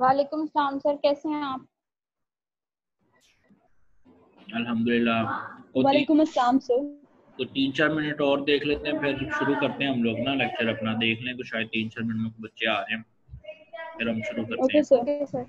वालेकुम सलाम सर, कैसे हैं आप? अल्हम्दुलिल्लाह। वालेकुम अस्सलाम सर। तो 3-4 मिनट और देख लेते हैं, फिर शुरू करते हैं हम लोग ना लेक्चर अपना। देख लें तो शायद 3-4 मिनट में बच्चे आ रहे हैं, फिर हम शुरू करते ओके हैं। Sir, okay sir.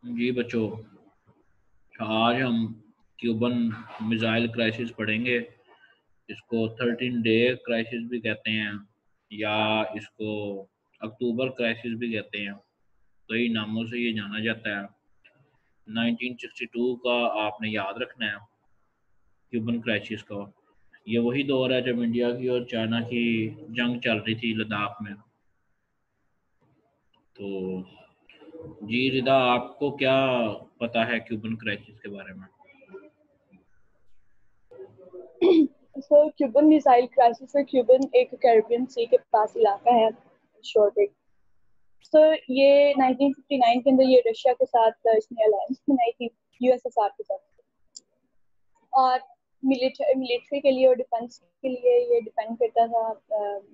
जी बच्चों, आज हम क्यूबन मिसाइल क्राइसिस पढ़ेंगे। इसको 13 डे क्राइसिस भी कहते हैं, या इसको अक्टूबर क्राइसिस भी कहते हैं। कई नामों से ये जाना जाता है। 1962 का आपने याद रखना है, क्यूबन क्राइसिस का। ये वही दौर है जब इंडिया की और चाइना की जंग चल रही थी लद्दाख में। तो जी रिदा, आपको क्या पता है क्यूबन क्राइसिस के बारे में? सर, क्यूबन मिसाइल क्राइसिस है। क्यूबन एक कैरिबियन सी के पास इलाका है, शोर पे। सर, ये 1959 के अंदर ये रशिया के साथ इसने अलायंस बनाई थी, यूएसएसआर के साथ। और मिलिट्री के लिए और डिफेंस के लिए ये डिपेंड करता था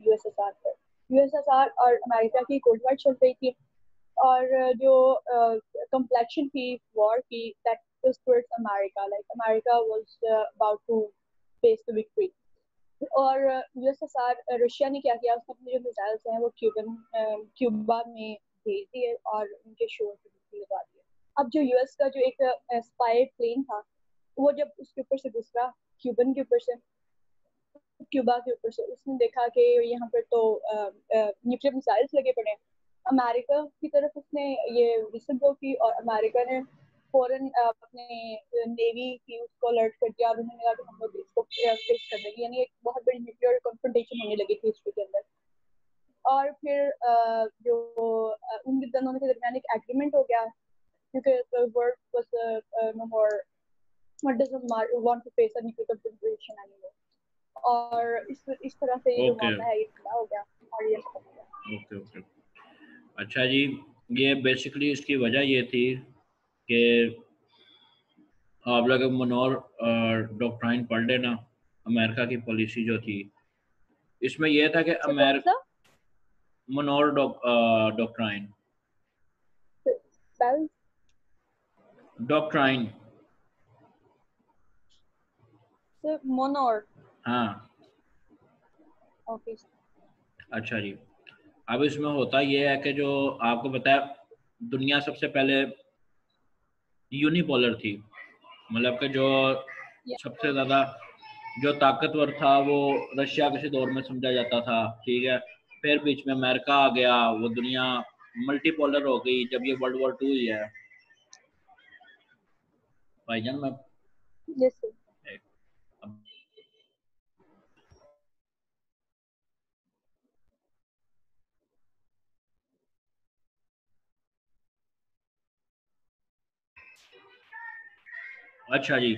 यूएसएसआर पर। यूएसएसआर और अमेरिका की कोल्ड वॉर चल रही थी, और जो complexion थी वॉर की, that was towards America, like America was about to face the victory। और यूएसएसआर रशिया ने क्या किया, उसने अपने जो मिसाइल्स हैं वो क्यूबा में भेज दिए और उनके शोर पे बिजली लगा दिए। अब जो यूएस का जो एक स्पाई प्लेन था, वो जब उसके ऊपर से गुजरा, क्यूबन के ऊपर से, क्यूबा के ऊपर से, उसने देखा कि यहाँ पर तो न्यूक्लियर मिसाइल्स लगे पड़े हैं। अमेरिका की तरफ उसने ये विजिट की, और अमेरिका ने फौरन अपने नेवी की उसको अलर्ट कर दिया, और उन्होंने कहा कि हम लोग इसको फेस कर देंगे। यानी एक बहुत बड़ी न्यूक्लियर कॉन्फ्रंटेशन होने लगी थी हिस्ट्री के अंदर। और फिर जो उन दोनों के दरमियान एक एग्रीमेंट हो गया, क्योंकि the world was no more, what doesn't want to face a nuclear confrontation anymore। और इस तरह से ये जो ओके, मामला है ये खड़ा हो गया, और ये खत्म हो गया। Okay, okay. अच्छा जी, ये बेसिकली इसकी वजह ये थी कि आप लोग मनोर डॉक्ट्राइन पढ़ लेना। अमेरिका की पॉलिसी जो थी, इसमें यह था कि सर, कौन सा? Monroe doctrine. Spell? Doctrine. Sir, Monroe. हाँ, ओके। अच्छा जी, अब इसमें होता ये है कि जो आपको पता है, दुनिया सबसे पहले यूनिपोलर थी, मतलब कि जो सबसे ज़्यादा जो ताकतवर था वो रशिया किसी दौर में समझा जाता था, ठीक है। फिर बीच में अमेरिका आ गया, वो दुनिया मल्टीपोलर हो गई जब ये वर्ल्ड वॉर 2 ही है। भाईजान मैं यस सर। अच्छा जी,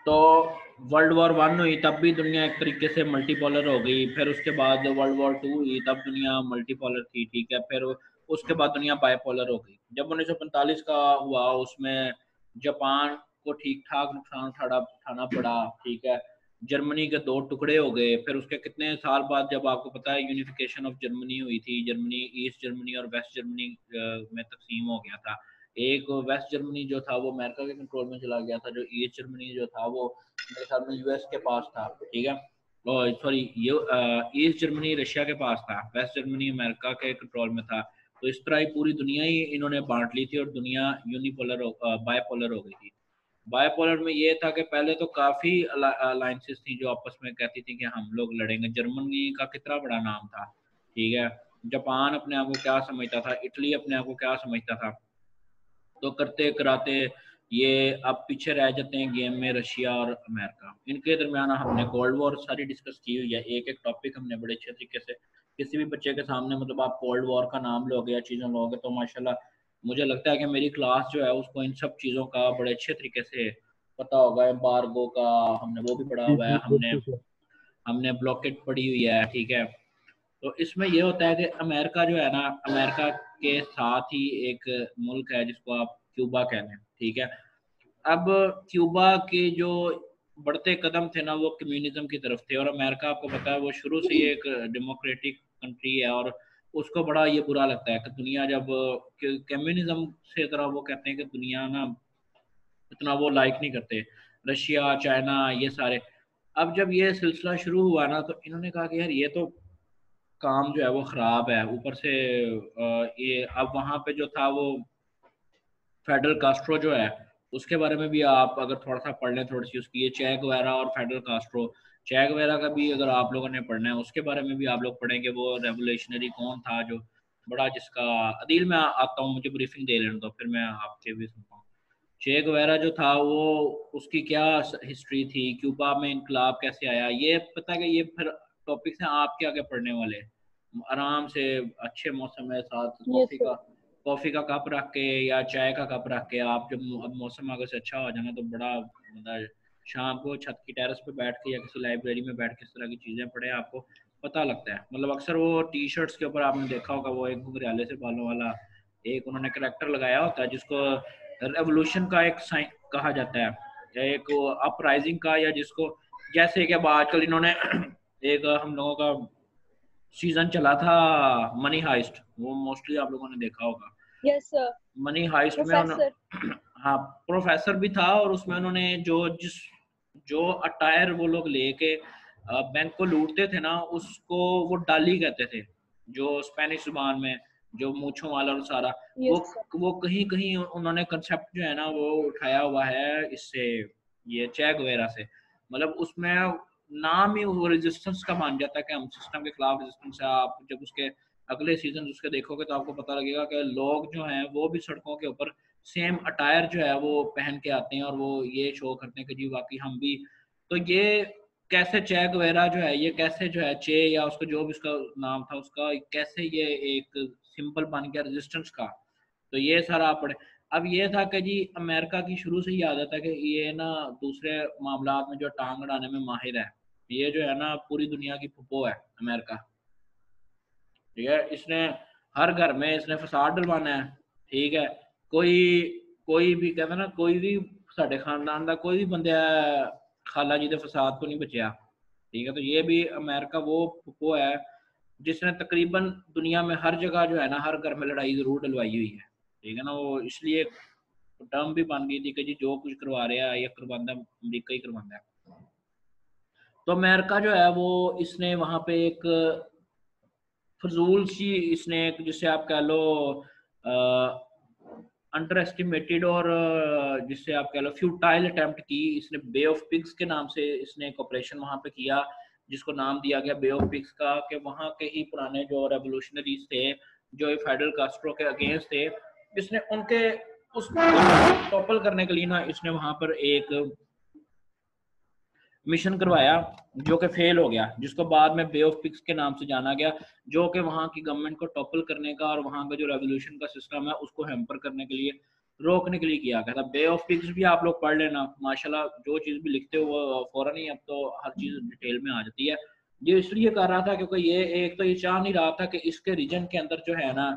तो वर्ल्ड वॉर 1 हुई तब भी दुनिया एक तरीके से मल्टीपोलर हो गई, फिर उसके बाद वर्ल्ड वॉर 2 हुई तब दुनिया मल्टीपोलर थी, ठीक है। फिर उसके बाद दुनिया बाइपोलर हो गई। जब 1945 का हुआ उसमें जापान को ठीक ठाक नुकसान उठाना पड़ा, ठीक है। जर्मनी के 2 टुकड़े हो गए, फिर उसके कितने साल बाद जब आपको पता है यूनिफिकेशन ऑफ जर्मनी हुई थी, जर्मनी ईस्ट जर्मनी और वेस्ट जर्मनी में तकसीम हो गया था। एक वेस्ट जर्मनी जो था वो अमेरिका के कंट्रोल में चला गया था, जो ईस्ट जर्मनी जो था वो मेरे ख्याल में यूएस के पास था, ठीक है। और सॉरी, ये ईस्ट जर्मनी रशिया के पास था, वेस्ट जर्मनी अमेरिका के कंट्रोल में था। तो इस तरह ही पूरी दुनिया ही इन्होंने बांट ली थी और दुनिया यूनिपोलर बायपोलर हो गई थी। बायपोलर में ये था कि पहले तो काफ़ी अलायंसेस थी जो आपस में कहती थी कि हम लोग लड़ेंगे। जर्मनी का कितना बड़ा नाम था, ठीक है। जापान अपने आप को क्या समझता था, इटली अपने आप को क्या समझता था। तो करते कराते ये अब पीछे रह जाते हैं गेम में रशिया और अमेरिका। इनके दरमियान हमने कोल्ड वॉर सारी डिस्कस की हुई है, एक एक टॉपिक हमने बड़े अच्छे तरीके से किसी भी बच्चे के सामने, मतलब आप कोल्ड वॉर का नाम लोगे या चीज़ें लोगे तो माशाल्लाह मुझे लगता है कि मेरी क्लास जो है उसको इन सब चीज़ों का बड़े अच्छे तरीके से पता होगा। एम्बार्गो का हमने वो भी पढ़ा जी हुआ है, जी हमने बिल्कुल सर। हमने ब्लॉकेट पढ़ी हुई है, ठीक है। तो इसमें ये होता है कि अमेरिका जो है ना, अमेरिका के साथ ही एक मुल्क है जिसको आप क्यूबा कहते हैं, ठीक है। अब क्यूबा के जो बढ़ते कदम थे ना वो कम्युनिज्म की तरफ थे, और अमेरिका आपको पता है वो शुरू से ही एक डेमोक्रेटिक कंट्री है, और उसको बड़ा ये बुरा लगता है कि दुनिया जब कम्युनिज्म से तरह वो कहते हैं कि दुनिया ना इतना वो लाइक नहीं करते, रशिया चाइना ये सारे। अब जब ये सिलसिला शुरू हुआ ना तो इन्होंने कहा कि यार ये तो काम जो है वो ख़राब है, ऊपर से ये अब वहाँ पे जो था वो फेडरल कास्ट्रो जो है उसके बारे में भी आप अगर थोड़ा सा पढ़ लें थोड़ी सी उसकी, ये चेक वगैरह और फेडरल कास्ट्रो, चेक वगैरह का भी अगर आप लोगों ने पढ़ना है उसके बारे में भी आप लोग पढ़ेंगे। वो रेवोल्यूशनरी कौन था जो बड़ा, जिसका अदील मैं आता हूँ, मुझे ब्रीफिंग दे लेने दो फिर मैं आपके भी सुनता हूँ। चेक वगैरह जो था वो उसकी क्या हिस्ट्री थी, क्यूबा में इनकलाब कैसे आया, ये पता है कि ये फिर टॉपिक्स हैं आपके आगे पढ़ने वाले। आराम से अच्छे मौसम में साथ यस सर। कॉफ़ी का कप रख के या चाय का कप रख के आप जब अब मौसम अगर से अच्छा हो जाना तो बड़ा मतलब शाम को छत की टेरेस पे बैठ के या किसी लाइब्रेरी में बैठ के इस तरह की चीज़ें पढ़े, आपको पता लगता है। मतलब अक्सर वो टी शर्ट्स के ऊपर आपने देखा होगा वो एक घुंघराले से बालों वाला एक उन्होंने करेक्टर लगाया होता है जिसको रेवोल्यूशन का एक साइन कहा जाता है, या एक अपराइजिंग का, या जिसको जैसे कि अब आजकल इन्होंने एक हम लोगों का सीजन चला था मनी हाइस्ट, वो मोस्टली आप लोगों ने देखा होगा। Yes sir. मनी हाइस्ट में प्रोफेसर। हाँ, प्रोफेसर भी था, और उसमें उन्होंने जो अटायर वो लोग लेके बैंक को लूटते थे ना उसको वो डाली कहते थे, जो स्पेनिश जुबान में जो मूछों वाला और सारा वो यस सर। वो कहीं कहीं उन्होंने कंसेप्ट जो है ना वो उठाया हुआ है इससे, ये चेक वगैरह से। मतलब उसमें नाम ही वो रेजिस्टेंस का मान जाता है कि हम सिस्टम के खिलाफ रेजिस्टेंस है। आप जब उसके अगले सीजन उसके देखोगे तो आपको पता लगेगा कि लोग जो हैं वो भी सड़कों के ऊपर सेम अटायर जो है वो पहन के आते हैं, और वो ये शो करते हैं कि जी वाकई हम भी। तो ये कैसे चेक वगैरह जो है ये कैसे जो है चे या उसका जो भी उसका नाम था उसका कैसे ये एक सिंबल बन गया रेजिस्टेंस का। तो ये सारा आप पढ़े। अब ये था कि जी अमेरिका की शुरू से ही आदत है कि ये ना दूसरे मामला में जो टांग अड़ाने में माहिर है, ये जो है ना पूरी दुनिया की फुप्पो है अमेरिका, ठीक है। इसने हर घर में इसने फसाद डलवाना है, ठीक है। कोई कोई भी कहता ना, कोई भी साढ़े खानदान का कोई भी बंदा खाला जी के फसाद तो नहीं बचया, ठीक है। तो ये भी अमेरिका वो है जिसने तकरीबन दुनिया में हर जगह जो है ना हर घर में लड़ाई जरूर डलवाई हुई है, ठीक है ना। वो इसलिए टर्म भी बन गई थी कि जी जो कुछ करवा रहा है या करवाना अमरीका ही करवाना है। तो अमेरिका जो है वो इसने वहां पे एक फजूल सी, इसने एक जिससे आप कह लो अंडर एस्टिमेटेड और जिससे आप कह लो फ्यूटाइल अटेम्प्ट की, इसने बे ऑफ पिग्स के नाम से इसने एक ऑपरेशन वहां पे किया, जिसको नाम दिया गया बे ऑफ पिग्स का, कि वहां के ही पुराने जो रेवोल्यूशनरीज थे जो फाइडल कास्ट्रो के अगेंस्ट थे, इसने उनके उस टॉपल करने के लिए ना इसने वहां पर एक मिशन करवाया जो कि फेल हो गया, जिसको बाद में बे ऑफ पिग्स के नाम से जाना गया, जो कि वहां की गवर्नमेंट को टॉपल करने का और वहां का जो रेवोल्यूशन का सिस्टम है उसको हैम्पर करने के लिए, रोकने के लिए किया गया था। बे ऑफ पिग्स भी आप लोग पढ़ लेना, माशाल्लाह जो चीज भी लिखते हो वो फौरन ही अब तो हर चीज डिटेल में आ जाती है। ये इसलिए कर रहा था क्योंकि ये एक तो ये चाह नहीं रहा था कि इसके रीजन के अंदर जो है ना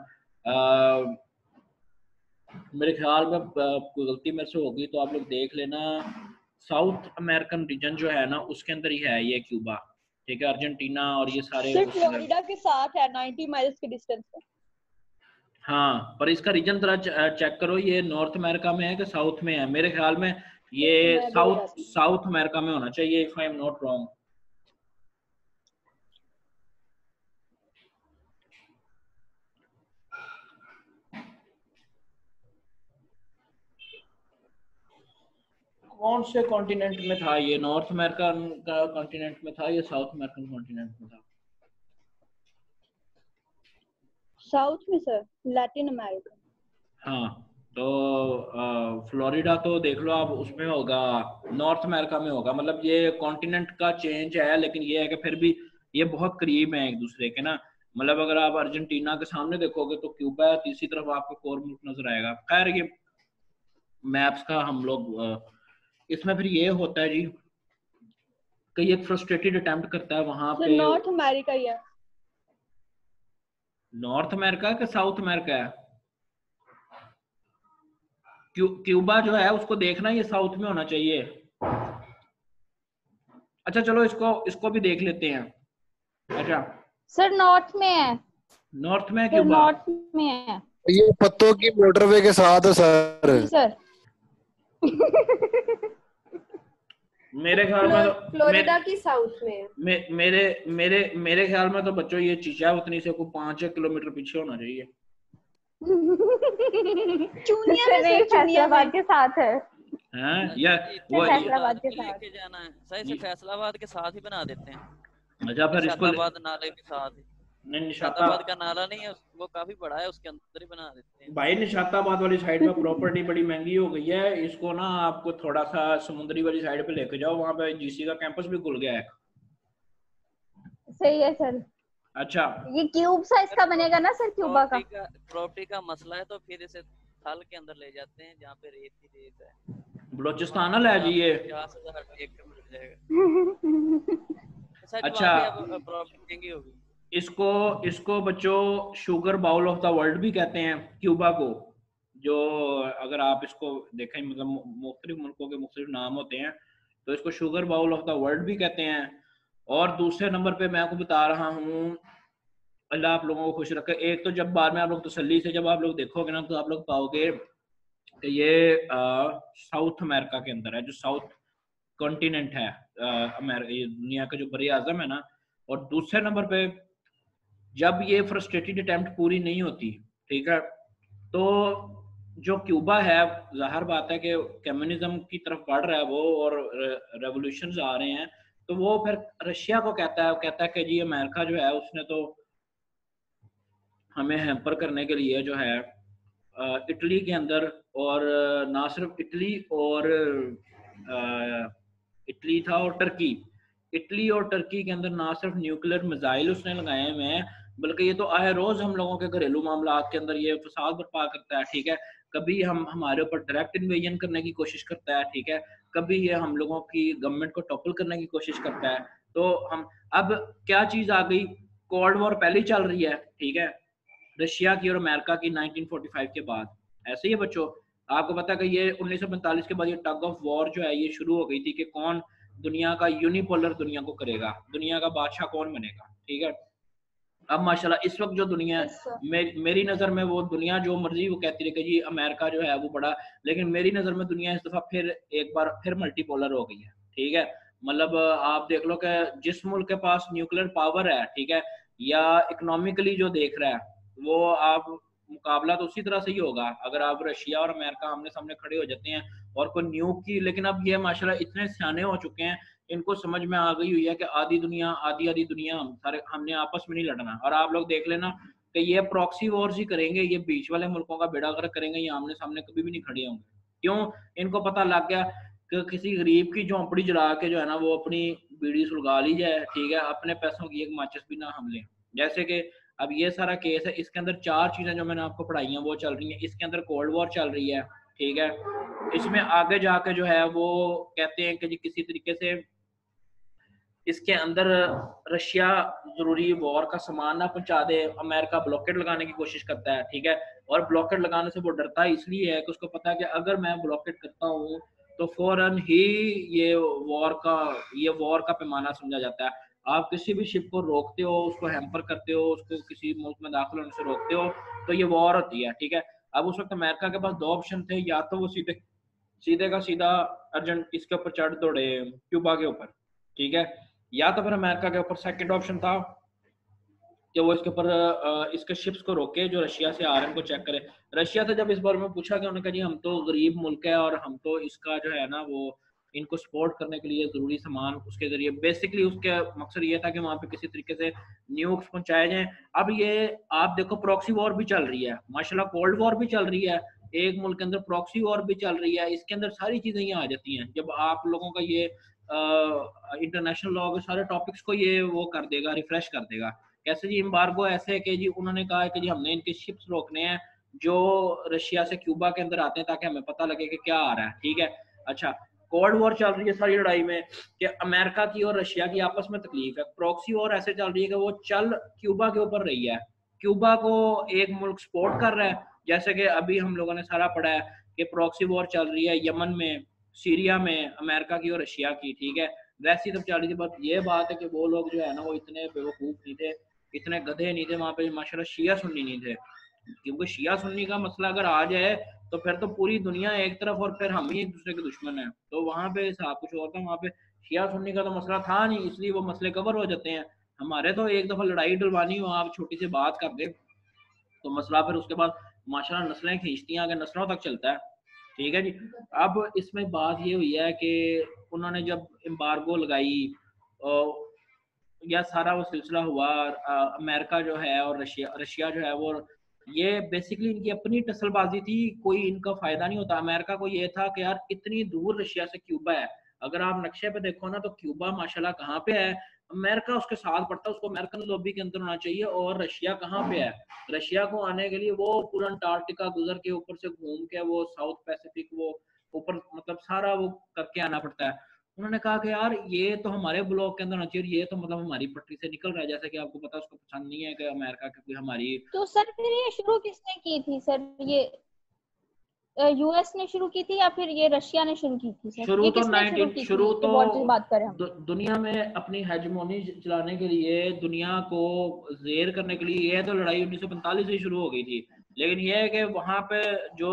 मेरे ख्याल में कोई गलती मेरे से होगी तो आप लोग देख लेना, साउथ अमेरिकन रीजन जो है ना उसके अंदर ही है ये क्यूबा, ठीक है, अर्जेंटीना और ये सारे सिर्फ फ्लोरिडा के साथ है 90 माइल्स के डिस्टेंस पे। हाँ, पर इसका रीजन जरा चेक करो, ये नॉर्थ अमेरिका में है कि साउथ में है, मेरे ख्याल में ये साउथ अमेरिका में होना चाहिए if I am not wrong. कौन से कॉन्टिनेंट में था ये, नॉर्थ अमेरिका का कॉन्टिनेंट में था या साउथ अमेरिकन कॉन्टिनेंट में था? साउथ में सर, लैटिन अमेरिका। हाँ, तो फ्लोरिडा तो देख लो आप, उसमें होगा, नॉर्थ अमेरिका में होगा, मतलब ये कॉन्टिनेंट का चेंज है, लेकिन ये है कि फिर भी ये बहुत करीब है एक दूसरे के ना, मतलब अगर आप अर्जेंटीना के सामने देखोगे तो क्यूबा है, तीसरी तरफ आपको एक और मुल्क नजर आएगा। खैर ये मैप्स का हम लोग इसमें फिर ये होता है जी कि ये फ्रस्ट्रेटेड अटेम्प्ट करता है वहां पे। नॉर्थ अमेरिका ही है। नॉर्थ अमेरिका के साउथ अमेरिका है? क्यूबा जो है उसको देखना ये साउथ में होना चाहिए। अच्छा चलो इसको भी देख लेते हैं। अच्छा सर नॉर्थ में है। नॉर्थ में क्यूबा? नॉर्थ में है, ये पत्तों की मोटरवे के साथ है सर। सर मेरे ख्याल में तो फ्लोरिडा की साउथ में है। मेरे ख्याल में तो बच्चों ये चीचा उतनी से को 5 किलोमीटर पीछे होना चाहिए। चुनिया में फैसलाबाद के साथ है। हैं या वो फैसलाबाद के साथ लेके जाना है सही से, फैसलाबाद के साथ ही बना देते हैं। अच्छा फिर इसको निशाताबाद नाले के साथ ही, नहीं निशाताबाद का नाला नहीं है वो काफी बड़ा है, उसके अंदर ही बना देते हैं। भाई निशाताबाद वाली साइड में प्रॉपर्टी बड़ी महंगी हो गई है, इसको ना आपको थोड़ा सा समुद्री वाली साइड पे लेके जाओ, वहां पे जीसी का कैंपस भी खुल गया है। सही है सर। अच्छा ये क्यूब साइज का बनेगा ना सर क्यूबा का? प्रॉपर्टी का मसला है तो फिर इसे थल के अंदर ले जाते हैं जहाँ पे रेत ही रेत है। बलोचिस्तान ना ले जाइए। 50,000 एकड़ मिल जाएगा। अच्छा प्रॉपर्टी महंगी होगी। इसको बच्चों sugar bowl of the world भी कहते हैं क्यूबा को, जो अगर आप इसको देखें मतलब मुख्तलिफ मुल्कों के मुख्तलिफ नाम होते हैं, तो इसको sugar bowl of the world भी कहते हैं। और दूसरे नंबर पे मैं आपको बता रहा हूँ, अल्लाह आप लोगों को खुश रखे, एक तो जब बाद में आप लोग तसल्ली से जब आप लोग देखोगे ना तो आप लोग पाओगे कि ये साउथ अमेरिका के अंदर है, जो साउथ कॉन्टिनेंट है ये दुनिया का जो बड़ी आजम है ना। और दूसरे नंबर पे जब ये फ्रस्ट्रेटेड अटेम्प्ट पूरी नहीं होती, ठीक है, तो जो क्यूबा है जाहिर बात है कि कम्युनिज्म की तरफ बढ़ रहा है वो, और रेवोल्यूशंस आ रहे हैं, तो वो फिर रशिया को कहता है कि जी अमेरिका जो है उसने तो हमें हैम्पर करने के लिए जो है इटली के अंदर, और ना सिर्फ इटली और इटली था और टर्की, इटली और टर्की के अंदर ना सिर्फ न्यूक्लियर मिसाइल उसने लगाए हुए हैं, बल्कि ये तो आए रोज हम लोगों के घरेलू मामला के अंदर ये फसाद बर्पा करता है, ठीक है, कभी हमारे ऊपर डायरेक्ट इन्वेजन करने की कोशिश करता है, ठीक है, कभी ये हम लोगों की गवर्नमेंट को टॉपल करने की कोशिश करता है। तो हम अब क्या चीज आ गई, कोल्ड वॉर पहले चल रही है, ठीक है, रशिया की और अमेरिका की 1945 के बाद। ऐसे ही है बच्चों, आपको पता है कि ये 1945 के बाद ये टग ऑफ वॉर जो है ये शुरू हो गई थी कि कौन दुनिया का यूनिपोलर दुनिया को करेगा, दुनिया का बादशाह कौन बनेगा, ठीक है। अब माशाल्लाह इस वक्त जो दुनिया मेरी नज़र में वो दुनिया जो मर्जी वो कहती रही कि जी अमेरिका जो है वो बड़ा, लेकिन मेरी नज़र में दुनिया इस दफ़ा फिर एक बार फिर मल्टीपोलर हो गई है, ठीक है। मतलब आप देख लो कि जिस मुल्क के पास न्यूक्लियर पावर है, ठीक है, या इकोनॉमिकली जो देख रहा है वो आप मुकाबला तो उसी तरह से ही होगा। अगर आप रशिया और अमेरिका आमने सामने खड़े हो जाते हैं और कोई न्यूक की, लेकिन अब ये माशाल्लाह इतने सियाने हो चुके हैं, इनको समझ में आ गई हुई है कि आधी दुनिया हम सारे हमने आपस में नहीं लड़ना। और आप लोग देख लेना कि ये प्रॉक्सी वॉर्स ही करेंगे, ये बीच वाले मुल्कों का बेड़ा गर्क करेंगे, ये आमने सामने कभी भी नहीं खड़े होंगे। क्यों? इनको पता लग गया कि किसी गरीब की झोंपड़ी जला के जो है ना वो अपनी बीड़ी सुलगा ली जाए, ठीक है, अपने पैसों की एक माचिस भी ना हम लें। जैसे कि अब ये सारा केस है, इसके अंदर 4 चीजें जो मैंने आपको पढ़ाई हैं वो चल रही हैं। इसके अंदर कोल्ड वॉर चल रही है, ठीक है, इसमें आगे जाके जो है वो कहते हैं कि जी किसी तरीके से इसके अंदर रशिया जरूरी वॉर का सामान ना पहुंचा दे, अमेरिका ब्लॉकेट लगाने की कोशिश करता है, ठीक है, और ब्लॉकेट लगाने से वो डरता है इसलिए है कि उसको पता है कि अगर मैं ब्लॉकेट करता हूँ तो फौरन ही ये वॉर का पैमाना समझा जाता है। आप किसी भी शिप को रोकते हो, उसको हैम्पर करते हो, उसको किसी मुल्क में दाखिल होने से रोकते हो तो ये वॉर होती है, ठीक है। अब उस वक्त अमेरिका के पास 2 ऑप्शन थे, या तो वो सीधे का सीधा अर्जेंट इसके ऊपर चढ़ दौड़े क्यूबा के ऊपर, ठीक है, या तो फिर अमेरिका के ऊपर सेकंड ऑप्शन था कि वो इसके ऊपर इसके शिप्स को रोके जो रशिया से आ रहे हैं उनको चेक करे। रशिया से जब इस बारे में पूछा गया, उन्होंने कहा जी हम तो गरीब मुल्क है और हम तो इसका जो है ना वो इनको सपोर्ट करने के लिए जरूरी सामान उसके जरिए, बेसिकली उसके मकसद ये था कि वहाँ पे किसी तरीके से न्यूक्स पहुंचाए जाएं। अब ये आप देखो प्रॉक्सी वॉर भी चल रही है माशाल्लाह, कोल्ड वॉर भी चल रही है, एक मुल्क के अंदर प्रॉक्सी वॉर भी चल रही है, इसके अंदर सारी चीजें ये आ जाती हैं। जब आप लोगों का ये इंटरनेशनल लॉ के सारे टॉपिक्स को ये वो कर देगा, रिफ्रेश कर देगा। कैसे जी एम्बार्गो ऐसे है कि जी उन्होंने कहा है कि जी हमने इनके शिप्स रोकने हैं जो रशिया से क्यूबा के अंदर आते हैं ताकि हमें पता लगे कि क्या आ रहा है, ठीक है। अच्छा, कोल्ड वॉर चल रही है सारी लड़ाई में कि अमेरिका की और रशिया की आपस में तकलीफ है। प्रॉक्सी वॉर ऐसे चल रही है कि वो चल क्यूबा के ऊपर रही है, क्यूबा को एक मुल्क सपोर्ट कर रहा है, जैसे कि अभी हम लोगों ने सारा पढ़ा है कि प्रॉक्सी वॉर चल रही है यमन में, सीरिया में, अमेरिका की और रशिया की, ठीक है। वैसी तब चल रही थी। बट ये बात है कि वो लोग जो है ना वो इतने बेवकूफ नहीं थे, इतने गधे नहीं थे वहाँ पे माशाल्लाह, शिया सुन्नी नहीं थे। क्योंकि शिया सुन्नी का मसला अगर आ जाए तो फिर तो पूरी दुनिया एक तरफ और फिर हम ही एक दूसरे के दुश्मन हैं। तो वहाँ पे हिसाब कुछ और था, वहाँ पे शिया सुन्नी का तो मसला था नहीं, इसलिए वो मसले कवर हो जाते हैं। हमारे तो एक दफा लड़ाई डलवानी हो, आप छोटी सी बात कर दे तो मसला फिर उसके बाद माशाल्लाह नस्लें खींचती हैं, आगे नस्लों तक चलता है, ठीक है जी। अब इसमें बात ये हुई है कि उन्होंने जब एम्बार्गो लगाई या सारा वो सिलसिला हुआ, अमेरिका जो है और रशिया जो है वो, ये बेसिकली इनकी अपनी टसलबाजी थी, कोई इनका फायदा नहीं होता। अमेरिका को ये था कि यार इतनी दूर रशिया से क्यूबा है, अगर आप नक्शे पे देखो ना तो क्यूबा माशाल्लाह कहाँ पे है, अमेरिका उसके साथ पड़ता है, उसको अमेरिकन लॉबी के अंदर होना चाहिए। और रशिया कहाँ पे है, रशिया को आने के लिए वो पूरा अंटार्कटिका गुजर के ऊपर से घूम के वो साउथ पैसिफिक वो ऊपर मतलब सारा वो करके आना पड़ता है। उन्होंने कहा कि यार ये तो हमारे ब्लॉक के अंदर होना चाहिए, ये तो मतलब हमारी पट्टी से निकल रहा है, जैसे कि आपको पता है उसको पसंद नहीं है कि अमेरिका की कोई हमारी। तो सर फिर ये शुरू किसने की थी सर, ये यूएस ने शुरू की थी या फिर ये रशिया ने शुरू की थी सर? शुरू तो बात करें हम दुनिया में अपनी हेजमोनी चलाने के लिए, दुनिया को जेर करने के लिए, ये तो लड़ाई 1945 से शुरू हो गई थी। लेकिन ये है कि वहां पे जो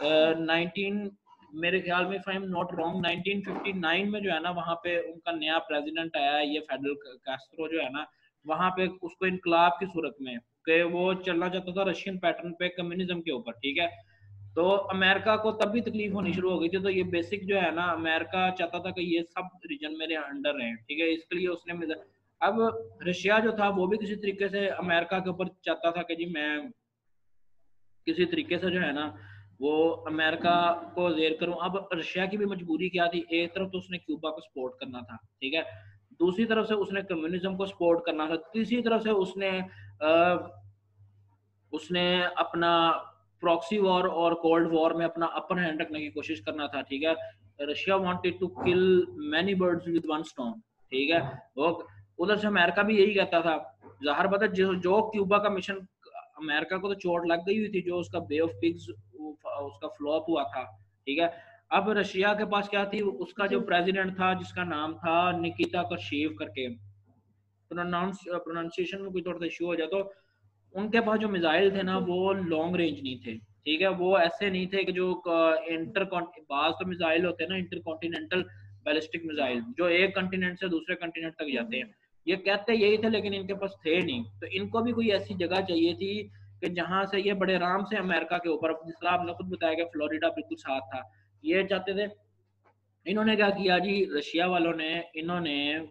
19 मेरे ख्याल में, if I am not wrong, 1959 में जो है ना वहाँ पे उनका नया प्रेसिडेंट आया है, ये फेडरल कैस्ट्रो जो है ना, वहाँ पे उसको इनकलाब की सूरत में कि वो चलना चाहता था रशियन पैटर्न पे कम्युनिज्म के ऊपर, ठीक है। तो अमेरिका को तब भी तकलीफ होनी शुरू हो गई थी। तो ये बेसिक जो है ना, अमेरिका चाहता था कि ये सब रीजन मेरे अंडर रहे, ठीक है, इसके लिए उसने अब रशिया जो था वो भी किसी तरीके से अमेरिका के ऊपर चाहता था कि जी मैं किसी तरीके से जो है ना वो अमेरिका को जेर करूं। अब रशिया की भी मजबूरी क्या थी, एक तरफ तो उसने क्यूबा को सपोर्ट करना था, ठीक है, दूसरी तरफ से उसने कम्युनिज्म को सपोर्ट करना था, तीसरी तरफ से उसने अपना प्रॉक्सी वॉर और कोल्ड वॉर में अपना अपर हैंड रखने की कोशिश करना था, ठीक है। Russia wanted to kill many birds with one stone, ठीक है। वो उधर से अमेरिका भी यही कहता था। जाहिर बात है जो क्यूबा का मिशन, अमेरिका को तो चोट लग गई हुई थी, जो उसका बे ऑफ पिग्स उसका फ्लॉप हुआ था, ठीक है। अब रशिया के पास क्या थी, उसका जो प्रेसिडेंट था जिसका नाम था निकिता कर्शीव करके, प्रोनाउंसिएशन में कोई थोड़ा सा इशू हो जाए तो, उनके पास जो मिसाइल थे ना वो लॉन्ग रेंज नहीं थे, ठीक है। वो ऐसे नहीं थे कि जो बाज तो मिसाइल होते हैं ना इंटरकॉन्टिनेंटल, बैलिस्टिक मिसाइल जो एक कंटिनेंट से दूसरे कंटिनेंट तक जाते हैं। ये कहते यही थे लेकिन इनके पास थे नहीं, तो इनको भी कोई ऐसी जगह चाहिए थी कि जहां से ये बड़े आराम से अमेरिका के ऊपर, जिस तरह आपने खुद बताया कि फ्लोरिडा बिल्कुल साथ था, ये चाहते थे। इन्होंने क्या किया जी, रशिया वालों ने, इन्होंने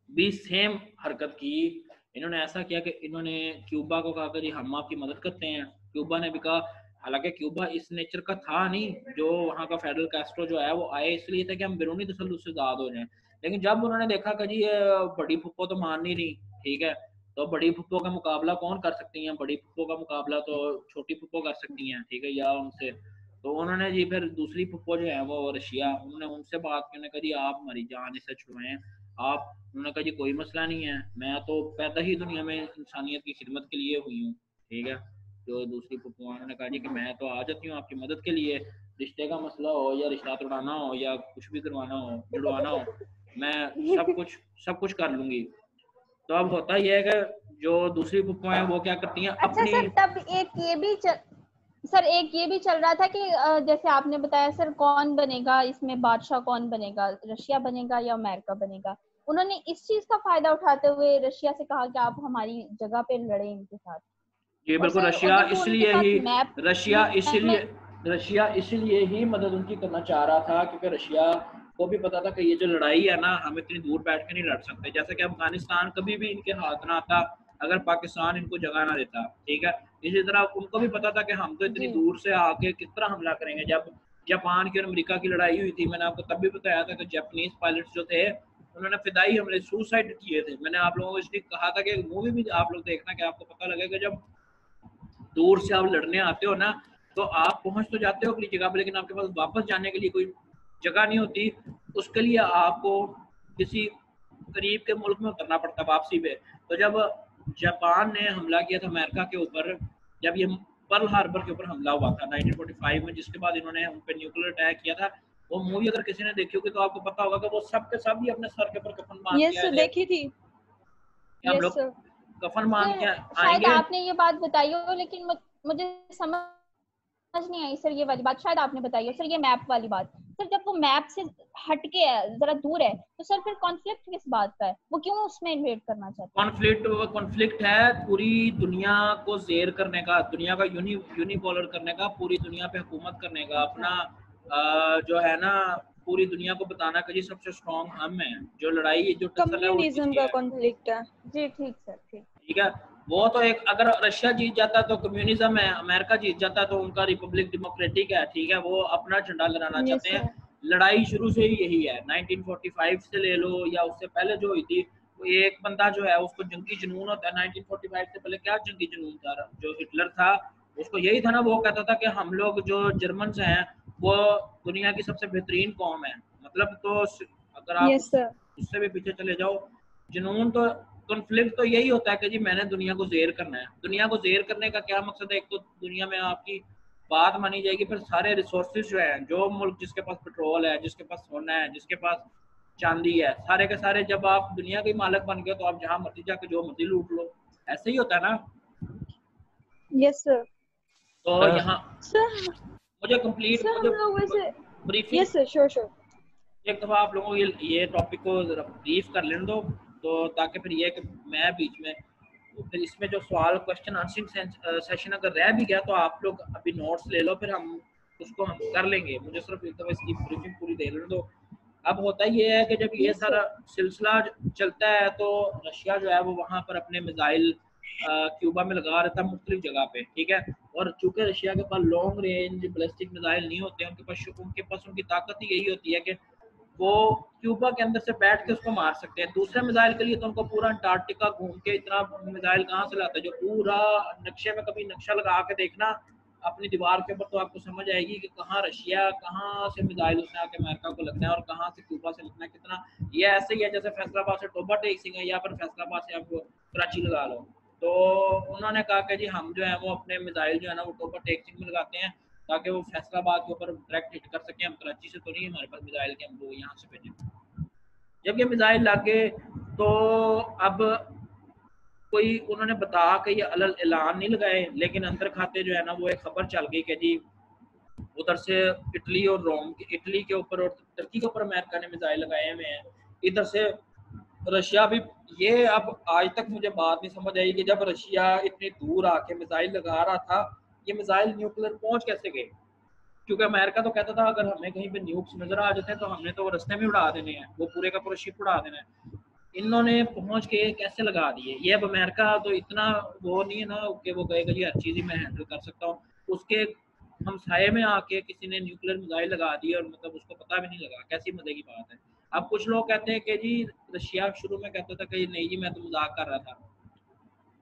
भी सेम हरकत की। इन्होंने ऐसा किया कि इन्होंने क्यूबा को कहा कि जी हम आपकी मदद करते हैं। क्यूबा ने भी कहा, हालांकि क्यूबा इस नेचर का था नहीं, जो वहाँ का फेडरल कैस्ट्रो जो है वो आए इसलिए था कि हम बैरूनी तसल्लुत से आज़ाद हो जाएं। लेकिन जब उन्होंने देखा कि जी बड़ी फुप्पो तो मान नहीं रही, ठीक है, तो बड़ी फुप्पो का मुकाबला कौन कर सकती हैं, बड़ी फुप्पो का मुकाबला तो छोटी फुप्पो कर सकती हैं, ठीक है, या उनसे। तो उन्होंने जी फिर दूसरी फुप्पो जो है वो रशिया, उन्होंने उनसे बात करने का जी आप हमारी जान इसे छुड़वाएं आप। उन्होंने कहा जी कोई मसला नहीं है, मैं तो पैदा ही दुनिया में इंसानियत की खिदमत के लिए हुई हूँ, ठीक है। जो दूसरी फुप्पो उन्होंने कहा जी कि मैं तो आ जाती हूँ आपकी मदद के लिए, रिश्ते का मसला हो या रिश्ता तोड़ाना हो या कुछ भी करवाना हो, जुड़वाना हो, मैं सब कुछ कर लूंगी। तो अब होता ही है कि जो दूसरी फुप्पो है वो क्या करती हैं, अच्छा अपनी सर, तब एक ये भी चल रहा था कि जैसे आपने बताया सर, कौन बनेगा इसमें बादशाह, कौन बनेगा, रशिया बनेगा या अमेरिका बनेगा। उन्होंने इस चीज का फायदा उठाते हुए रशिया से कहा कि आप हमारी जगह पे लड़े इनके साथ। ये बिल्कुल रशिया इसलिए ही मदद उनकी करना चाह रहा था, क्योंकि रशिया को भी पता था कि ये जो लड़ाई है ना, हम इतनी दूर बैठ के नहीं लड़ सकते। जैसे कि अफगानिस्तान कभी भी इनके हाथ ना आता अगर पाकिस्तान इनको जगह ना देता, ठीक है। इसी तरह उनको भी पता था कि हम तो इतनी दूर से आके किस तरह हमला करेंगे। जब जापान की और अमेरिका की लड़ाई हुई थी, मैंने आपको तब भी बताया था कि जापानीज पायलट्स जो थे उन्होंने फिदाई हमले, सुसाइड किए थे। मैंने आप लोगों को इसलिए कहा था कि मूवी भी आप लोग देखना कि आपको पता लगेगा, जब दूर से आप लड़ने आते हो ना तो आप पहुंच तो जाते हो अपनी जगह पर, लेकिन आपके पास वापस जाने के लिए कोई जगह नहीं होती। उसके लिए आपको किसी करीब के मुल्क में उतरना पड़ता वापसी पे। तो जब जापान ने हमला किया था अमेरिका के ऊपर, जब ये पर्ल हार्बर के ऊपर हमला हुआ था 1945 में, जिसके बाद इन्होंने उन पे न्यूक्लियर अटैक किया था, वो मूवी अगर किसी ने देखी होगी तो आपको पता होगा कि वो सब के सब ही अपने सर के ऊपर कफन बांध के आए थे। देखी थी। हम लोग कफन बांध के शायद आपने ये बात बताई हो, लेकिन मुझे समझ नहीं आई सर ये वाली बात। शायद आपने बताई हो सर ये मैप वाली बात। सर जब वो मैप से हटके है, जरा दूर है, तो सर फिर कॉन्फ्लिक्ट किस बात का है? वो क्यों उसमें इन्वेड करना चाहते हैं? कॉन्फ्लिक्ट है पूरी दुनिया को जेर करने का, दुनिया का यूनिपोलर करने का, पूरी दुनिया पे हुकूमत करने का, अपना जो है ना पूरी दुनिया को बताना कि जी सबसे स्ट्रॉन्ग हम हैं। जो लड़ाई जो कम्युनिज्म का कॉन्फ्लिक्ट है जी। ठीक सर, ठीक है। वो तो एक, अगर रशिया जीत जाता तो कम्युनिज्म है, अमेरिका जीत जाता तो उनका रिपब्लिक डेमोक्रेटिक है, ठीक है। वो अपना झंडा लहराना चाहते हैं। लड़ाई शुरू से ही यही है, 1945 से ले लो या उससे पहले जो हुई थी। एक बंदा जो है उसको जंगी जुनून होता है। 1945 से पहले क्या जंगी जुनून था? जो हिटलर था उसको यही था ना, वो कहता था कि हम लोग जो जर्मन हैं वो दुनिया की सबसे बेहतरीन कौम है। मतलब तो अगर आप उससे भी पीछे चले जाओ, जुनून तो कॉन्फ्लिक्ट तो यही होता है कि जी मैंने दुनिया को जेर करना है। दुनिया को जेर करने का क्या मकसद है? एक तो दुनिया में आपकी बात मानी जाएगी, फिर सारे रिसोर्सेज जो है, जो मुल्क जिसके पास पेट्रोल है, जिसके पास सोना है, जिसके पास चांदी है, सारे के सारे जब आप दुनिया के मालिक बन गए तो आप जहाँ मर्जी जाके जो मर्जी लूट लो। ऐसे ही होता है ना? Yes sir. तो यहाँ मुझे complete briefing, yes sir, sure एक दफा आप लोगों को ये टॉपिक को ब्रीफ कर लेने दो, तो ताकि फिर ये कि मैं बीच में फिर इसमें जो सवाल क्वेश्चन आंसरिंग सेशन अगर रह भी गया तो आप लोग अभी नोट्स ले लो, फिर हम उसको कर लेंगे। मुझे सिर्फ एक दफा इसकी ब्रीफिंग पूरी दे लेने दो। अब होता ये है कि जब ये सारा सिलसिला चलता है तो रशिया जो है वो वहाँ पर अपने मिसाइल क्यूबा में लगा रहता है मुख्तलिफ जगह पे, ठीक है। और चूंकि रशिया के पास लॉन्ग रेंज बैलिस्टिक मिसाइल नहीं होते, उनके पास उनकी ताकत ही यही होती है कि वो क्यूबा के अंदर से बैठ के उसको मार सकते हैं। दूसरे मिसाइल के लिए तो उनको पूरा अंटार्कटिका घूम के इतना मिसाइल कहाँ से लाता है? जो पूरा नक्शे में कभी नक्शा लगा के देखना अपनी दीवार के ऊपर, तो आपको समझ आएगी कि कहाँ रशिया, कहाँ से मिसाइल उसने आके अमेरिका को लगना है और कहाँ से क्यूबा से लगना है। कितना ये ऐसे ही है जैसे फैसलाबाद से टोबा टेक सिंह है या फिर फैसलाबाद से आप कराची लगा लो। तो उन्होंने कहा कि जी हम जो है वो अपने मिसाइल जो है ना वो टोबा टेक सिंह में लगाते हैं ताकि वो फैसलाबाद के ऊपर डायरेक्ट हिट कर सके। हम कराची से तो नहीं, हमारे पास मिसाइल के, हम वो यहाँ से भेजें। जब ये मिसाइल लागे तो अब कोई उन्होंने बता के ये अलग ऐलान नहीं लगाए, लेकिन अंदर खाते जो है ना वो एक खबर चल गई कि जी उधर से इटली और रोम, इटली के ऊपर और तुर्की के ऊपर अमेरिका ने मिसाइल लगाए हुए हैं। इधर से रशिया भी, ये अब आज तक मुझे बात नहीं समझ आई कि जब रशिया इतनी दूर आके मिसाइल लगा रहा था, ये मिसाइल न्यूक्लियर पहुंच कैसे गए? क्योंकि अमेरिका तो कहता था अगर हमें कहीं पे न्यूक्स नजर आ जाते हैं तो हमने तो वो रास्ते में उड़ा देने हैं, वो पूरे का पूरा शिप उड़ा देना है। इन्होंने पहुंच के कैसे लगा दिए? ये अब अमेरिका तो इतना वो नहीं है ना कि वो कहेगा जी हर चीज़ ही मैं हैंडल कर सकता हूँ। उसके हम साये में आके किसी ने न्यूक्लियर मिसाइल लगा दिए और मतलब उसको पता भी नहीं लगा, कैसी मजे की बात है। अब कुछ लोग कहते हैं कि जी रशिया शुरू में कहता था कि नहीं जी मैं तो मजाक कर रहा था,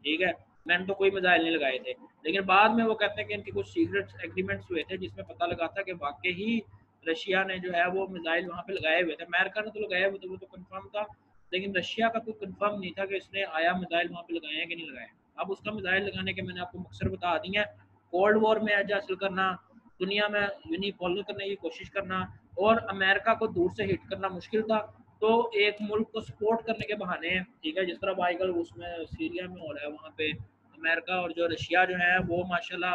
ठीक है, मैंने तो कोई मिसाइल नहीं लगाए थे, लेकिन बाद में वो कहते हैं कि इनके कुछ सीक्रेट एग्रीमेंट्स हुए थे जिसमें पता लगा था कि वाकई ही रशिया ने जो है वो मिसाइल वहाँ पे लगाए हुए थे। अमेरिका ने तो लगाए हुए थे, वो तो कंफर्म था, लेकिन रशिया का कोई कंफर्म नहीं था कि इसने आया मिसाइल वहाँ पे लगाए हैं कि नहीं लगाए। अब उसका मिसाइल लगाने के मैंने आपको मकसद बता दिए हैं। कोल्ड वॉर में एज हासिल करना, दुनिया में यूनिपोलर करने की कोशिश करना और अमेरिका को दूर से हिट करना मुश्किल था, तो एक मुल्क को सपोर्ट करने के बहाने, ठीक है, जिस तरह आजकल उसमें सीरिया में हो रहा है, वहाँ पे अमेरिका और जो रशिया जो है वो माशाल्लाह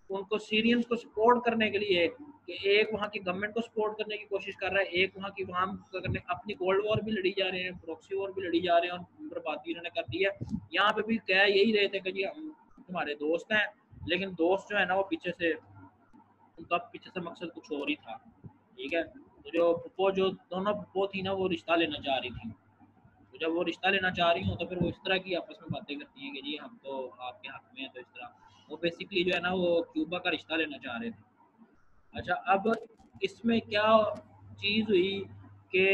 उनको सीरियंस को सपोर्ट करने के लिए कि एक वहाँ की गवर्नमेंट को सपोर्ट करने की कोशिश कर रहा है, एक वहाँ की वाम करने, अपनी कोल्ड वॉर भी लड़ी जा रहे हैं, प्रॉक्सी वॉर भी लड़ी जा रहे हैं और बर्बादी इन्होंने कर दी है। यहाँ पे भी कह यही रहे थे कि जी हम तुम्हारे दोस्त हैं, लेकिन दोस्त जो है ना वो पीछे से, उनका पीछे से मकसद कुछ और ही था, ठीक है। तो जो पप्पो, जो दोनों पप्पो थी ना वो रिश्ता लेना चाह रही थी, तो जब वो रिश्ता लेना चाह रही हो तो फिर वो इस तरह की आपस में बातें करती हैं कि जी हम तो आपके हक में हैं, तो इस तरह वो बेसिकली जो है ना वो क्यूबा का रिश्ता लेना चाह रहे थे। अच्छा, अब इसमें क्या चीज़ हुई कि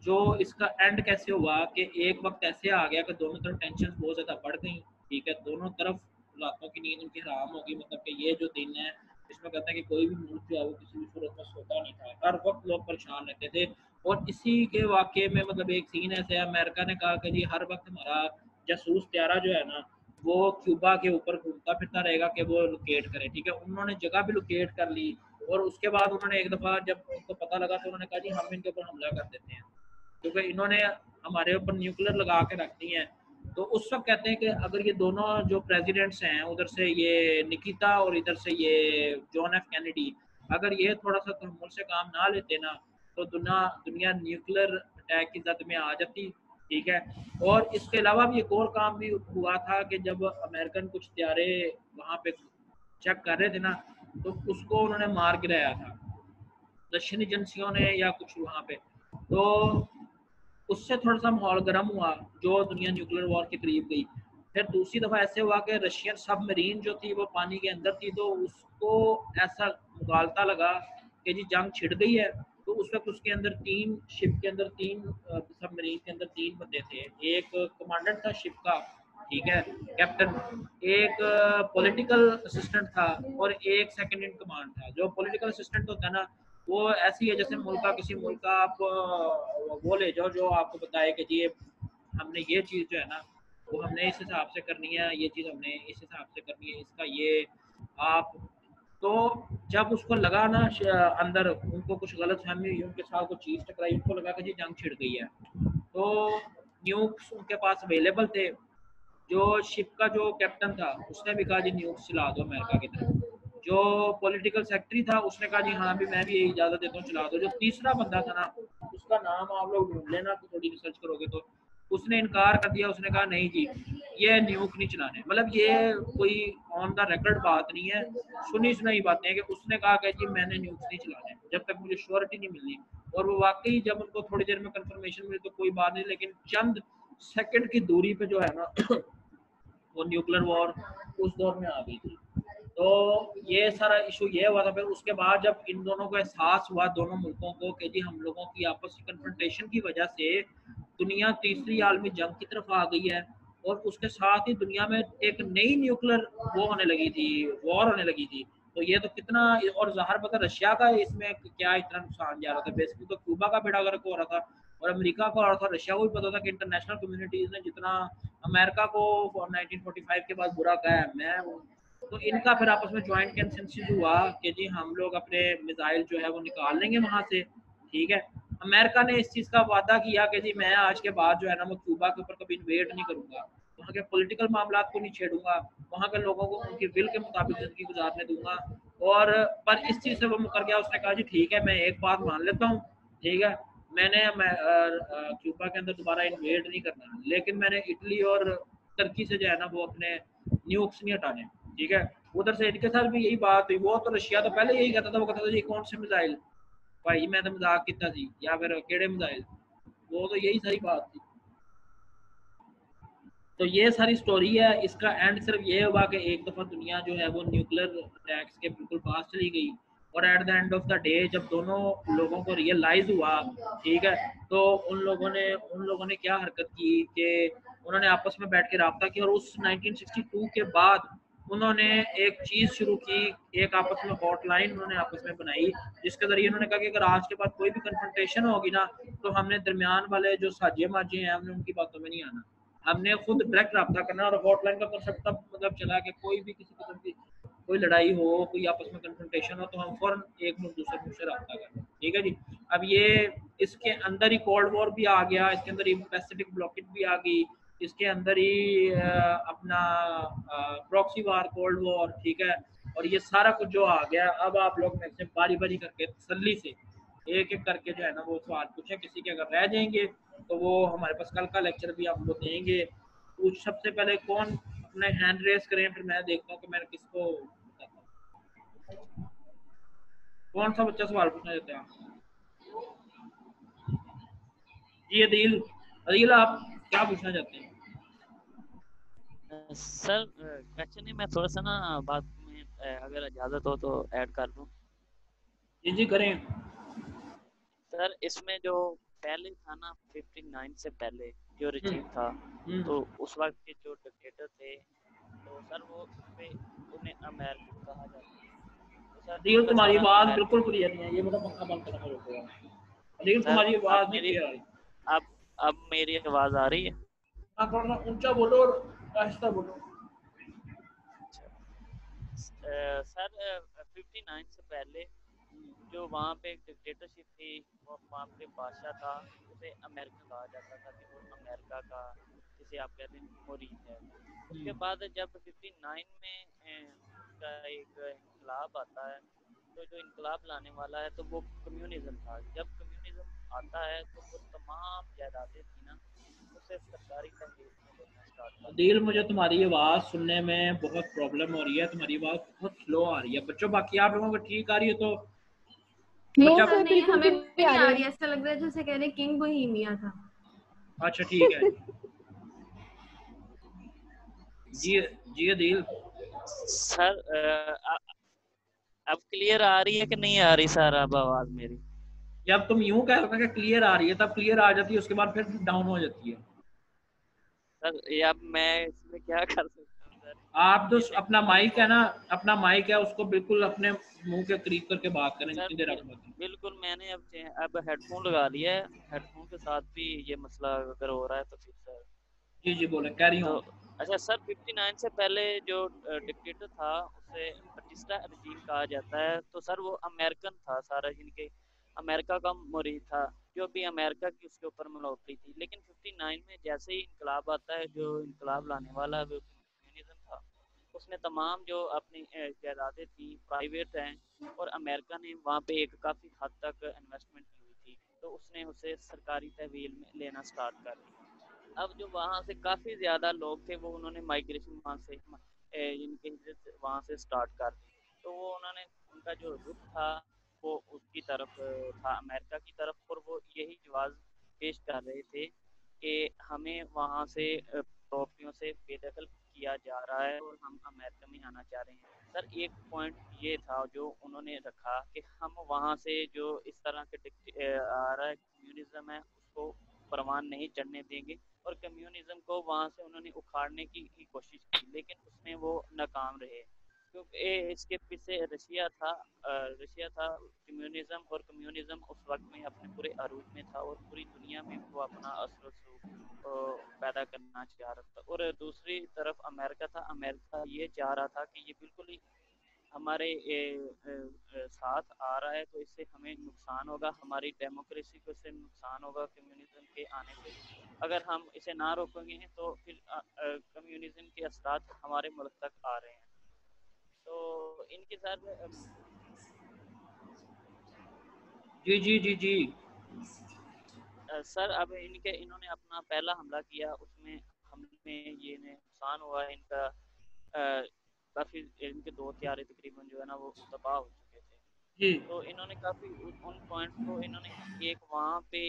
जो इसका एंड कैसे हुआ कि एक वक्त ऐसे आ गया कि दोनों तरफ टेंशन बहुत ज़्यादा बढ़ गई, ठीक है, दोनों तरफ रातों की नींद उनकी हराम होगी। मतलब कि ये जो दिन है इसमें कहते हैं कि कोई भी मुल्क जो है वो किसी भी सूरत में सोता नहीं था, हर वक्त लोग परेशान रहते थे। और इसी के वाक़े में मतलब एक सीन ऐसे है, अमेरिका ने कहा कि जी हर वक्त हमारा जासूस त्यारा जो है ना वो क्यूबा के ऊपर घूमता फिरता रहेगा कि वो लोकेट करे, ठीक है। उन्होंने जगह भी लोकेट कर ली और उसके बाद उन्होंने एक दफ़ा जब उनको पता लगा तो उन्होंने कहा जी हम इनके ऊपर हमला कर देते हैं, क्योंकि इन्होंने हमारे ऊपर न्यूक्लियर लगा के रख दी है। तो उस वक्त कहते हैं कि अगर ये दोनों जो प्रेसिडेंट्स हैं, उधर से ये निकिता और इधर से ये जॉन एफ कैनेडी, अगर ये थोड़ा सा तहम्मुल से काम ना लेते ना तो दुनिया न्यूक्लियर अटैक की जद में आ जाती, ठीक है। और इसके अलावा भी एक और काम भी हुआ था कि जब अमेरिकन कुछ त्यारे वहाँ पे चेक कर रहे थे ना तो उसको उन्होंने मार गिराया था रशियन एजेंसियों ने या कुछ वहाँ पे, तो उससे थोड़ा सा माहौल गर्म हुआ, जो दुनिया न्यूक्लियर वॉर के करीब गई। फिर दूसरी दफ़ा ऐसे हुआ कि रशियन सबमरीन जो थी वो पानी के अंदर थी, तो उसको ऐसा मुगालता लगा कि जी जंग छिड़ गई है। तो उस वक्त उसके अंदर तीन शिप के अंदर तीन सबमरीन के अंदर तीन बंदे थे, एक कमांडेंट था शिप का, ठीक है, कैप्टन, एक पॉलिटिकल असिस्टेंट था और एक सेकंड इन कमांड था। जो पॉलिटिकल असिस्टेंट होता है ना वो ऐसी है जैसे मुल्क का, किसी मुल्क का आप वो ले जाओ जो आपको बताए कि जी हमने ये चीज़ जो है ना वो हमने इस हिसाब से करनी है, ये चीज़ हमने इस हिसाब से करनी है, इसका ये आप, तो जब उसको लगा ना अंदर उनको कुछ गलत फहमी हुई, उनके साथ कुछ चीज़ टकराई, उनको लगा कि जी जंग छिड़ गई है, तो न्यूक्स उनके पास अवेलेबल थे। जो शिप का जो कैप्टन था उसने भी कहा जी न्यूक्स चला दो अमेरिका की तरफ। जो पॉलिटिकल सेक्रेटरी था उसने कहा जी हाँ भी मैं भी यही इजाज़त देता हूँ, चला दो। जो तीसरा बंदा था ना उसका नाम आप लोग ढूंढ लेना, थोड़ी रिसर्च करोगे तो, उसने इनकार कर दिया, उसने कहा नहीं जी ये न्यूक नहीं चलाने। मतलब ये कोई ऑन द रिकॉर्ड बात नहीं है, सुनी सुनाई बातें हैं कि उसने कहा कि जी मैंने न्यूक्स नहीं चलाने जब तक मुझे श्योरिटी नहीं मिली। और वो वाकई जब उनको थोड़ी देर में कंफर्मेशन मिली तो कोई बात नहीं, लेकिन चंद सेकंड की दूरी पे जो है ना वो न्यूक्लियर वॉर उस दौर में आ गई थी। तो ये सारा इशू ये हुआ था। फिर उसके बाद जब इन दोनों को एहसास हुआ दोनों मुल्कों को कि जी हम लोगों की आपस की कन्फ्रंटेशन की वजह से दुनिया तीसरी आलमी जंग की तरफ आ गई है और उसके साथ ही दुनिया में एक नई न्यूक्लियर वो होने लगी थी, वॉर होने लगी थी। तो ये तो कितना, और ज़ाहिर पता रशिया का इसमें क्या इतना नुकसान जा रहा था, बेसिकली तो क्यूबा का बेड़ा गर्क हो रहा था और अमेरिका को हो रहा था। रशिया को भी पता था कि इंटरनेशनल कम्युनिटीज़ ने जितना अमेरिका को 1945 के बाद बुरा कहा है, मैं तो इनका फिर आपस में ज्वाइंट कंसेंसस हुआ कि जी हम लोग अपने मिसाइल जो है वो निकाल लेंगे वहाँ से, ठीक है। अमेरिका ने इस चीज़ का वादा किया कि जी मैं आज के बाद जो है ना वो क्यूबा के ऊपर कभी इन्वेड नहीं करूँगा। वहाँ के पॉलिटिकल मामला को नहीं छेड़ूंगा, वहाँ के लोगों को उनकी विल के मुताबिक जिंदगी गुजारने दूंगा। और पर इस चीज़ से वो मुकर गया, उसने कहा जी ठीक है मैं एक बात मान लेता हूँ, ठीक है मैं क्यूबा के अंदर दोबारा इन्वेड नहीं करना, लेकिन मैंने इटली और टर्की से जो है ना वो अपने न्यूक्स नहीं हटाने, ठीक है। उधर से इनके साथ भी यही बात हुई, वो तो रशिया तो पहले यही कहता था, वो कहता था जी कौन से मिसाइल भाई मैं तो मजाक किया जी, या फिर केड़े मिसाइल, वो तो यही सारी बात थी। तो ये सारी स्टोरी है, इसका एंड सिर्फ ये हुआ कि एक दफ़ा दुनिया जो है वो न्यूक्लियर अटैक्स के बिल्कुल पास चली गई, और at the end of the day जब दोनों लोगों को रियलाइज हुआ, ठीक है, तो उन लोगों ने क्या हरकत की कि उन्होंने आपस में बैठ के रब्ता किया, और उस 1962 के बाद उन्होंने एक चीज़ शुरू की, एक आपस में हॉटलाइन उन्होंने आपस में बनाई, जिसके ज़रिए उन्होंने कहा कि अगर आज के बाद कोई भी कन्फ्रंटेशन होगी ना, तो हमने दरमियान वाले जो साजे माजे हैं हमने उनकी बातों में नहीं आना, हमने खुद डायरेक्ट रब्ता करना। और हॉटलाइन का कॉन्सेप्ट तब मतलब चला कि कोई भी किसी किस्म की कोई लड़ाई हो, कोई आपस में कन्फ्रंटेशन हो, तो हम फौरन एक दूसरे से रब्ता करें, ठीक है जी। अब ये इसके अंदर ही कोल्ड वॉर भी आ गया, इसके अंदर ही पैसिफिक ब्लॉकेज भी आ गई, इसके अंदर ही अपना प्रॉक्सी वार, कोल्ड वॉर, ठीक है। और ये सारा कुछ जो आ गया, अब आप लोग मेरे से बारी बारी करके तसल्ली से एक एक करके जो है ना वो सवाल पूछें, किसी के अगर रह जाएंगे तो वो हमारे पास कल का लेक्चर भी आपको देंगे। कुछ सबसे पहले कौन अपने हैंड रेस करें, फिर मैं देखता हूँ कि मैं किसको बताता हूँ। कौन सा बच्चा सवाल पूछना चाहते हैं? जी अदील, अदील आप क्या पूछना चाहते हैं? सर एक्चुअली मैं थोड़ा सा ना बात में अगर इजाजत हो तो ऐड कर दूं। जी जी करें। सर इसमें जो पहले था ना 59 से पहले जो रजीम था, तो उस वक्त के जो डिक्टेटर थे, तो सर वो पे उन्हें अमेरिकन कहा जाता है। तो सर तुम्हारी आवाज बिल्कुल क्लियर नहीं है, ये मेरा पंखा बंद करना पड़ेगा। अदील तुम्हारी आवाज नहीं क्लियर आ रही। अब मेरी आवाज आ रही है? हाँ थोड़ा ऊंचा बोलो और आहिस्ता बोलो। सर 59 से पहले जो वहाँ पे एक डिक्टेटरशिप थी, वो वहाँ पे बादशाह था, उसे अमेरिका कहा जाता था कि वो अमेरिका का जिसे आप कहते हैं मुरीद है। उसके बाद जब 59 में उसका एक इनकलाब आता है, तो जो इनकलाब लाने वाला है तो वो कम्युनिज्म था। जब कम्युनिज्म आता है तो वो तमाम जायदादें थी ना, उसे सरकारी तहवील में लेना स्टार्ट कर। अदील मुझे तुम्हारी आवाज़ सुनने में बहुत प्रॉब्लम हो रही है, तुम्हारी आवाज़ बहुत स्लो आ रही है। बच्चों बाकी आप लोगों को ठीक आ रही है तो बच्चा नहीं, हमें भी नहीं आ रही है, ऐसा लग रहा है जैसे कह रहे किंग बोहेमिया था। अच्छा ठीक है जी जी अदील। सर अब क्लियर आ रही है कि नहीं आ रही सर अब आवाज मेरी? जब तुम यूं कह रहे हो कि क्लियर आ रही है तब क्लियर आ जाती है, उसके बाद फिर डाउन हो जाती है। सर ये अब मैं इसमें क्या कर सकता हूँ सर? आप जो अपना माइक है ना, अपना माइक है उसको बिल्कुल अपने मुंह के करीब करके बात करें जितनी देर आप बात करें। बिल्कुल मैंने अब हेडफोन लगा लिया है, हेडफोन के साथ भी ये मसला अगर हो रहा है तो फिर सर जी जी बोले, कैरी तो ऑन। अच्छा सर 59 से पहले जो डिक्टेटर था उसे बटिस्टा रजीम कहा जाता है। तो सर वो अमेरिकन था सारा, जिनके अमेरिका का मुरीद था, जो भी अमेरिका की उसके ऊपर मनोवती थी। लेकिन 59 में जैसे ही इनकलाब आता है, जो इनकलाब लाने वाला वो कम्युनिज्म था, उसने तमाम जो अपनी जायदादें थी प्राइवेट हैं, और अमेरिका ने वहाँ पे एक काफ़ी हद तक इन्वेस्टमेंट की हुई थी, तो उसने उसे सरकारी तहवील में लेना स्टार्ट कर दिया। अब जो वहाँ से काफ़ी ज़्यादा लोग थे, वो उन्होंने माइग्रेशन वहाँ से इनके हिजरत वहाँ से स्टार्ट कर दी। तो वो उन्होंने उनका जो रुख था वो उसकी तरफ था, अमेरिका की तरफ, और वो यही जवाब पेश कर रहे थे कि हमें वहाँ से प्रॉपर्टियों से बेदखल किया जा रहा है और हम अमेरिका में आना चाह रहे हैं। सर एक पॉइंट ये था जो उन्होंने रखा कि हम वहाँ से जो इस तरह के आ रहा है कम्युनिज्म है उसको परवान नहीं चढ़ने देंगे, और कम्युनिज्म को वहाँ से उन्होंने उखाड़ने की कोशिश की, लेकिन उसमें वो नाकाम रहे, क्योंकि इसके पीछे रशिया था कम्युनिज्म, और कम्युनिज्म उस वक्त में अपने पूरे अरूज में था और पूरी दुनिया में वो अपना असर पैदा करना चाह रहा था। और दूसरी तरफ अमेरिका था, अमेरिका ये चाह रहा था कि ये बिल्कुल ही हमारे साथ आ रहा है, तो इससे हमें नुकसान होगा, हमारी डेमोक्रेसी को इससे नुकसान होगा कम्युनिज्म के आने से। अगर हम इसे ना रोकेंगे तो फिर कम्युनिज्म के असरात हमारे मुल्क तक आ रहे हैं। तो इनके साथ जी जी जी जी। सर अब इन्होंने अपना पहला हमला किया, उसमें हमें ये नुकसान हुआ इनका, काफ़ी इनके 2 हथियारे तकरीबन जो है ना वो तबाह हो चुके थे। जी तो इन्होंने काफ़ी उन पॉइंट को इन्होंने एक वहाँ पे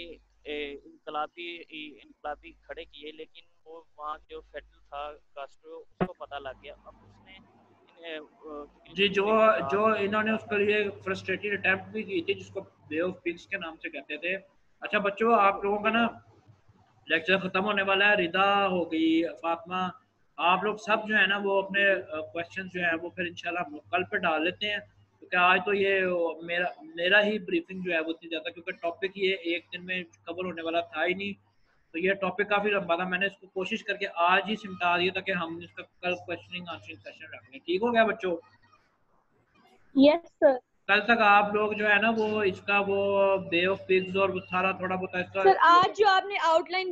इनकलाबी खड़े किए, लेकिन वो वहाँ जो फेडरल था कास्ट्रो, उसको पता लग गया। अब उसने जी। तकरीबन जो पूरे इराक जो को इन्होंने उसके डाला। लिए फ्रस्ट्रेटेड अटेम्प्ट भी की थी, जिसको बे ऑफ पिग्स के नाम से कहते थे। अच्छा बच्चों, आप लोगों का ना लेक्चर खत्म होने वाला है। रिदा हो गई, फातिमा, आप लोग सब जो है ना वो अपने क्वेश्चन जो है वो फिर इंशाल्लाह हम लोग कल पे डाल लेते हैं, क्योंकि आज तो ये मेरा मेरा ही ब्रीफिंग जो है वो इतनी ज़्यादा, क्योंकि टॉपिक ये एक दिन में कवर होने वाला था ही नहीं। तो ये टॉपिक काफ़ी लंबा था, मैंने इसको कोशिश करके आज ही सिमटा दिया ताकि हम इसका कल क्वेश्चनिंग आंसरिंग सेशन रख लें। ठीक हो गया बच्चों? Yes sir. कल तक आप लोग जो है ना वो इसका वो बे ऑफ पिग्स और वो सारा थोड़ा बहुत इसका सर आज जो आपने आउटलाइन